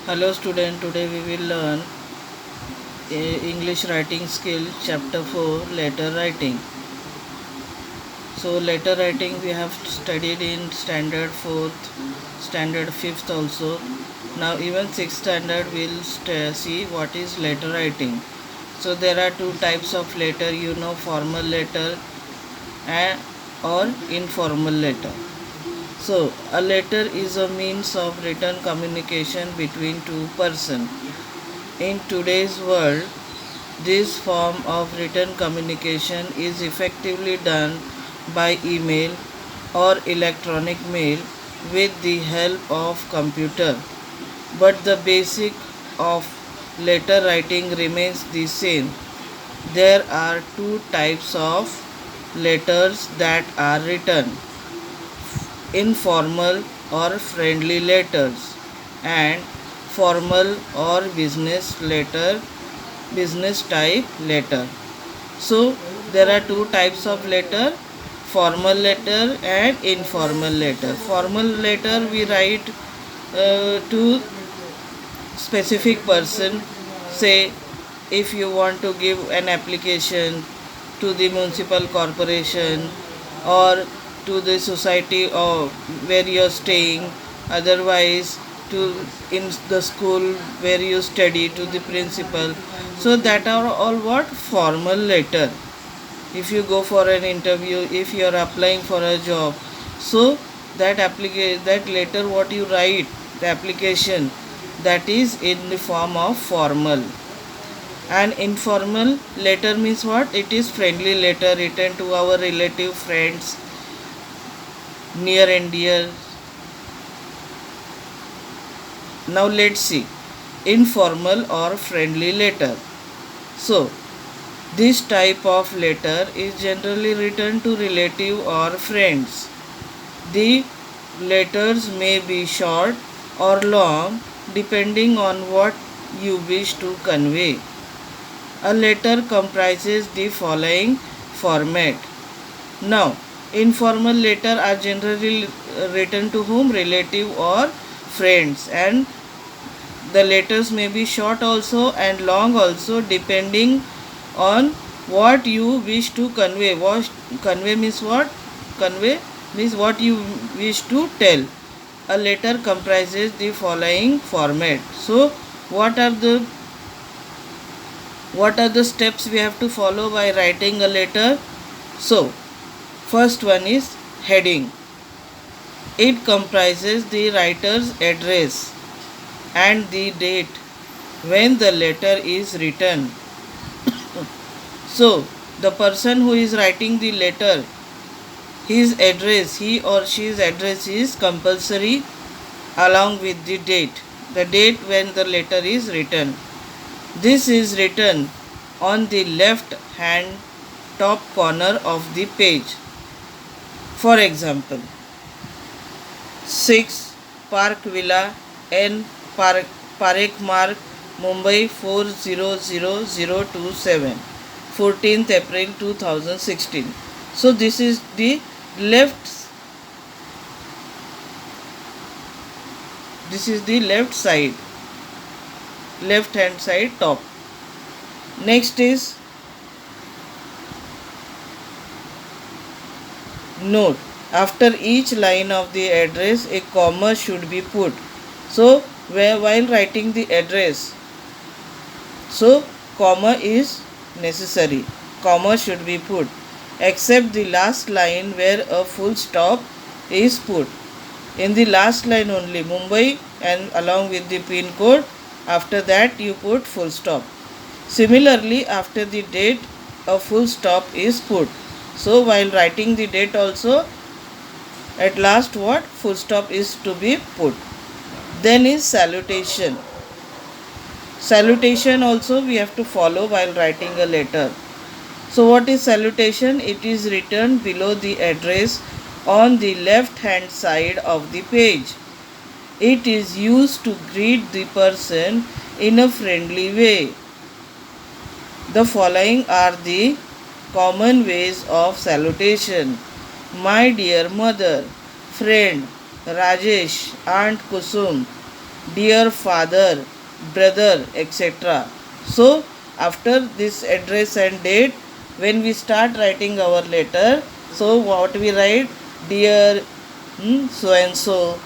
Hello student, today we will learn English writing skill chapter 4 letter writing. So letter writing we have studied in standard 4th, standard 5th also. Now even 6th standard will see what is letter writing. So there are two types of letter, formal letter and or informal letter. So a letter is a means of written communication between two persons. In today's world, this form of written communication is effectively done by email or electronic mail with the help of computer. But the basic of letter writing remains the same. There are two types of letters that are written: informal or friendly letters and formal or business type letter. So there are two types of letter: formal letter and informal letter. Formal letter we write to specific person. Say if you want to give an application to the municipal corporation or to the society or where you are staying, otherwise to in the school where you study, to the principal. So that are all what formal letter. If you go for an interview, if you are applying for a job, so that letter what you write, the application, that is in the form of formal. And informal letter means what? It is friendly letter written to our relative, friends, near and dear. Now let's see informal or friendly letter. So this type of letter is generally written to relative or friends. The letters may be short or long depending on what you wish to convey. A letter comprises the following format. Now, informal letter are generally written to whom? Relative or friends, and the letters may be short also and long also depending on what you wish to convey. What convey means what? Convey means what you wish to tell. A letter comprises the following format. So what are the steps we have to follow by writing a letter? So first one is heading. It comprises the writer's address and the date when the letter is written. So the person who is writing the letter, his address, he or she's address is compulsory along with the date when the letter is written. This is written on the left hand top corner of the page. For example, 6 Park Villa N Parekh Marg, Mumbai 400027, 14th April 2016. So this is the left side, left hand side top. Next is note. After each line of the address a comma should be put. So while writing the address, so comma is necessary, comma should be put, except the last line where a full stop is put. In the last line only Mumbai and along with the pin code, after that you put full stop. Similarly, after the date a full stop is put. So while writing the date also, at last what? Full stop is to be put. Then is salutation. Salutation also we have to follow while writing a letter. So what is salutation? It is written below the address on the left hand side of the page. It is used to greet the person in a friendly way. The following are the common ways of salutation: my dear mother, friend, Rajesh, Aunt Kusum, dear father, brother, etc. So, after this address and date, when we start writing our letter, so what we write? Dear so and so,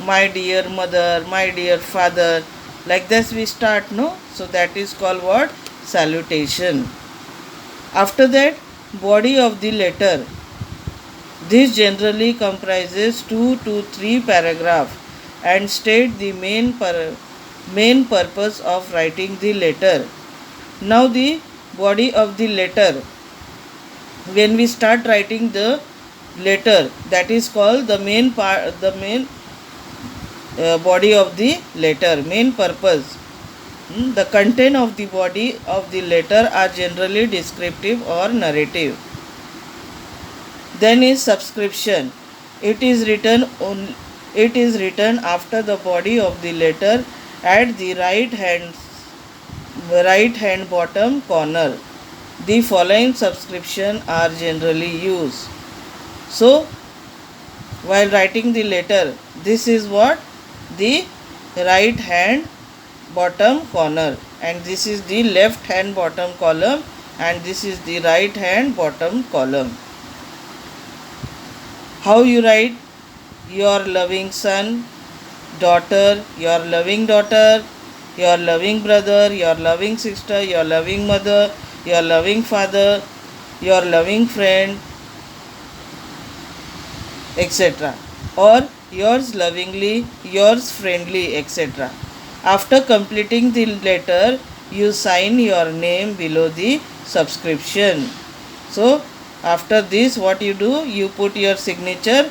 my dear mother, my dear father, like this we start, no? So that is called what? Salutation. After that, body of the letter. This generally comprises 2 to 3 paragraphs and state the main purpose of writing the letter. Now the body of the letter. When we start writing the letter, that is called the main body of the letter, main purpose. The content of the body of the letter are generally descriptive or narrative. Then is subscription. It is written after the body of the letter at the right hand bottom corner. The following subscription are generally used. So, while writing the letter, this is what? The right hand bottom corner, and this is the left hand bottom column, and this is the right hand bottom column. How you write? Your loving son, daughter, your loving daughter, your loving brother, your loving sister, your loving mother, your loving father, your loving friend, etc. Or yours lovingly, yours friendly, etc. After completing the letter, you sign your name below the subscription. So, after this, what you do? You put your signature.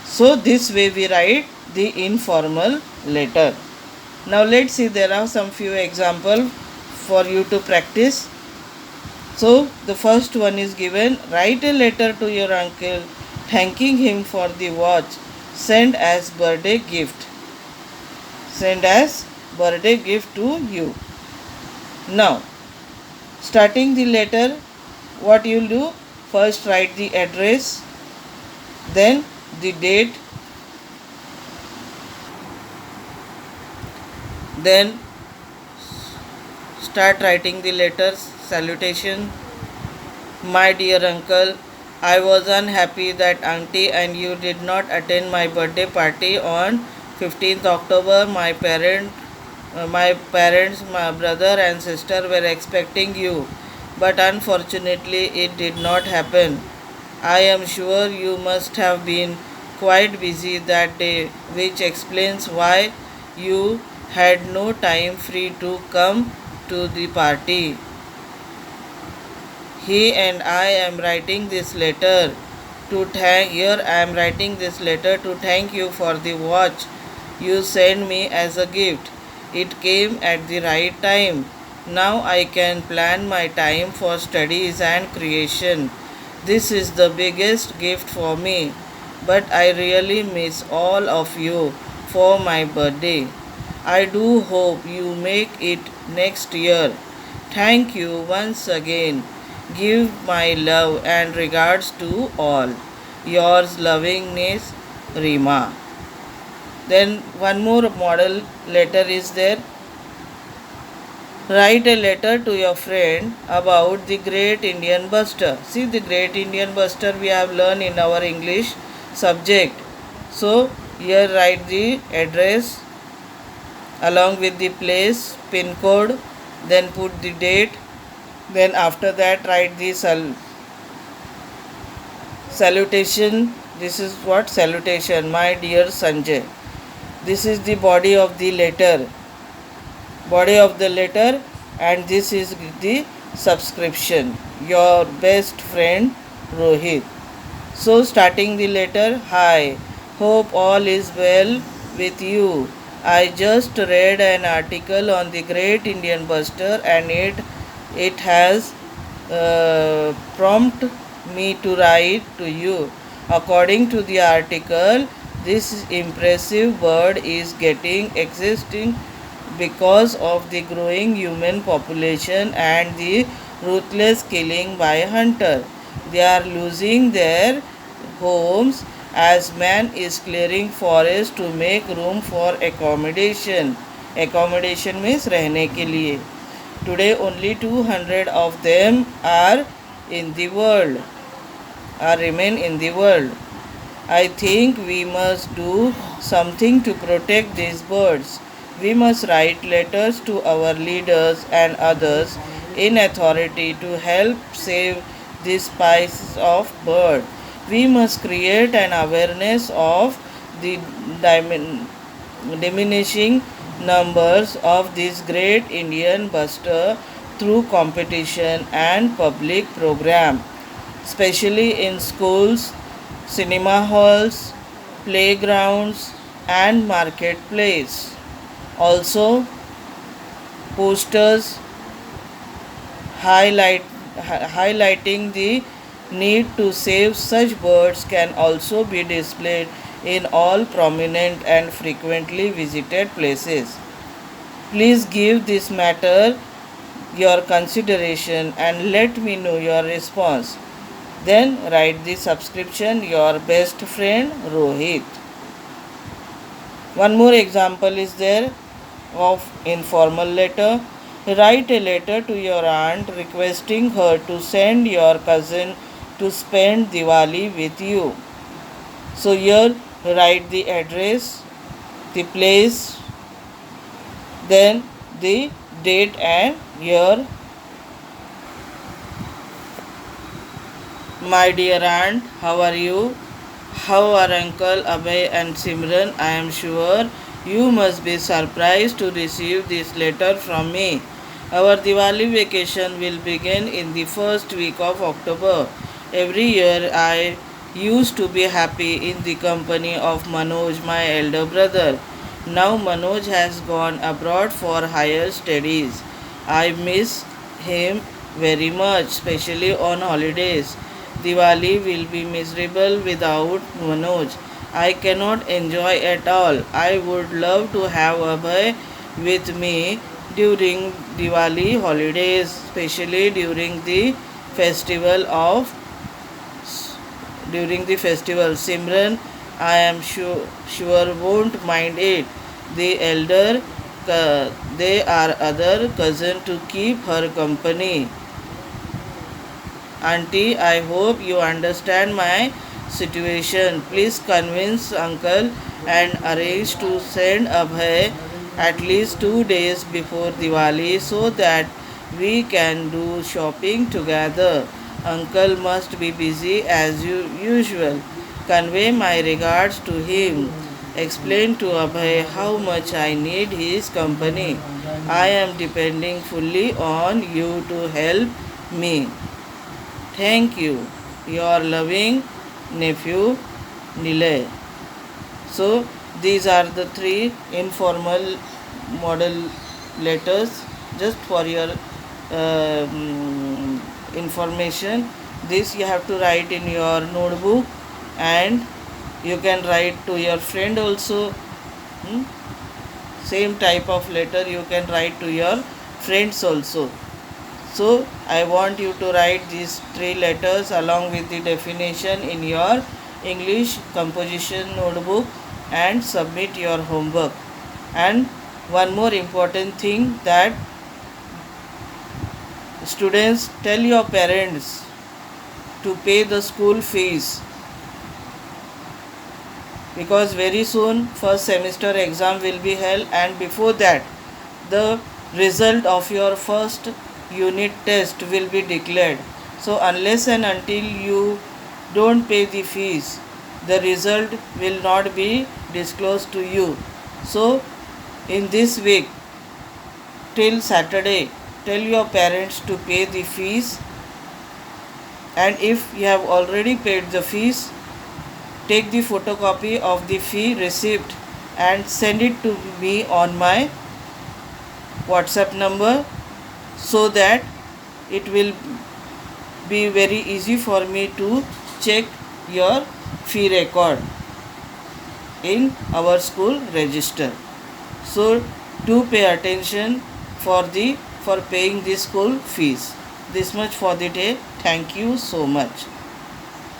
So, this way we write the informal letter. Now, let's see, there are some few examples for you to practice. So, the first one is given: write a letter to your uncle thanking him for the watch sent as birthday gift. Send as birthday gift to you. Now, starting the letter, what you'll do? First write the address, then the date, then start writing the letters. Salutation. My dear uncle, I was unhappy that auntie and you did not attend my birthday party on 15th October. My parents, my brother and sister were expecting you, but unfortunately it did not happen. I am sure you must have been quite busy that day, which explains why you had no time free to come to the party. He and I am writing this letter to thank here I am writing this letter to thank you for the watch you sent me as a gift. It came at the right time. Now I can plan my time for studies and creation. This is the biggest gift for me, but I really miss all of you for my birthday. I do hope you make it next year. Thank you once again. Give my love and regards to all. Yours lovingness, Rima. Then one more model letter is there. Write a letter to your friend about the Great Indian Buster. See, the Great Indian Buster we have learned in our English subject. So here write the address along with the place, pin code, then put the date. Then after that write the salutation. This is what? Salutation. My dear Sanjay. This is the body of the letter. Body of the letter, and this is the subscription. Your best friend Rohit. So starting the letter, hi, hope all is well with you. I just read an article on the Great Indian Buster and it has prompted me to write to you. According to the article, this impressive bird is getting existing because of the growing human population and the ruthless killing by hunter. They are losing their homes as man is clearing forest to make room for accommodation. Accommodation means रहने के लिए. Today only 200 of them are in the world, or remain in the world. I think we must do something to protect these birds. We must write letters to our leaders and others in authority to help save this species of bird. We must create an awareness of the diminishing numbers of this great Indian buster through competition and public program, especially in schools, cinema halls, playgrounds, and marketplace. Also, posters highlighting the need to save such birds can also be displayed in all prominent and frequently visited places. Please give this matter your consideration and let me know your response. Then write the subscription, your best friend Rohit. One more example is there of informal letter. Write a letter to your aunt requesting her to send your cousin to spend Diwali with you. So here write the address, the place, then the date and year. My dear aunt, how are you? How are Uncle Abhay and Simran? I am sure you must be surprised to receive this letter from me. Our Diwali vacation will begin in the first week of October. Every year I used to be happy in the company of Manoj, my elder brother. Now Manoj has gone abroad for higher studies. I miss him very much, especially on holidays. Diwali will be miserable without Manoj. I cannot enjoy at all. I would love to have Abhay with me during Diwali holidays, especially during the festival. Simran, I am sure won't mind it. The elder, they are other cousin to keep her company. Auntie, I hope you understand my situation. Please convince uncle and arrange to send Abhay at least 2 days before Diwali so that we can do shopping together. Uncle must be busy as usual. Convey my regards to him. Explain to Abhay how much I need his company. I am depending fully on you to help me. Thank you. Your loving nephew Nilay. So these are the three informal model letters just for your information. This you have to write in your notebook and you can write to your friend also. Same type of letter you can write to your friends also. So I want you to write these three letters along with the definition in your English composition notebook and submit your homework. And one more important thing, that students, tell your parents to pay the school fees, because very soon first semester exam will be held, and before that the result of your first unit test will be declared. So unless and until you don't pay the fees, the result will not be disclosed to you. So in this week till Saturday, tell your parents to pay the fees, and if you have already paid the fees, take the photocopy of the fee receipt and send it to me on my WhatsApp number, so that it will be very easy for me to check your fee record in our school register. So do pay attention for paying the school fees. This much for the day. Thank you so much.